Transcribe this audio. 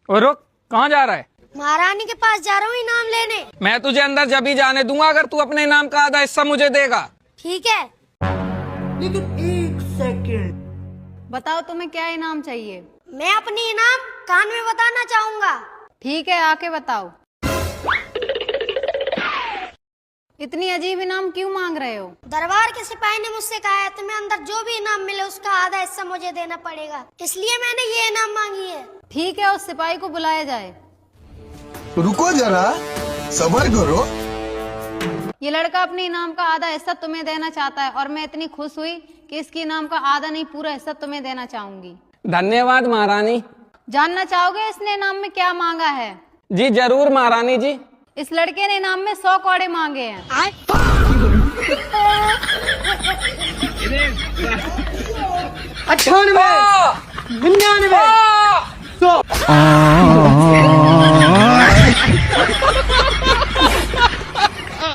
और रुक, कहाँ जा रहा है? महारानी के पास जा रहा हूँ इनाम लेने। मैं तुझे अंदर जब ही जाने दूंगा अगर तू अपने इनाम का आधा हिस्सा मुझे देगा। ठीक है। लेकिन एक सेकंड, बताओ तुम्हें क्या इनाम चाहिए? मैं अपनी इनाम कान में बताना चाहूंगा। ठीक है, आके बताओ। इतनी अजीब इनाम क्यों मांग रहे हो? दरबार के सिपाही ने मुझसे कहा है तुम्हें अंदर जो भी इनाम मिले उसका आधा हिस्सा मुझे देना पड़ेगा, इसलिए मैंने ये इनाम मांगी है। ठीक है, उस सिपाही को बुलाया जाए। रुको जरा, सब्र करो। ये लड़का अपने इनाम का आधा हिस्सा तुम्हें देना चाहता है और मैं इतनी खुश हुई कि इसके इनाम का आधा नहीं पूरा हिस्सा तुम्हें देना चाहूंगी। धन्यवाद महारानी। जानना चाहोगे इसने इनाम में क्या मांगा है? जी जरूर महारानी जी। इस लड़के ने इनाम में 100 कौड़े मांगे हैं। 98, 99, 100।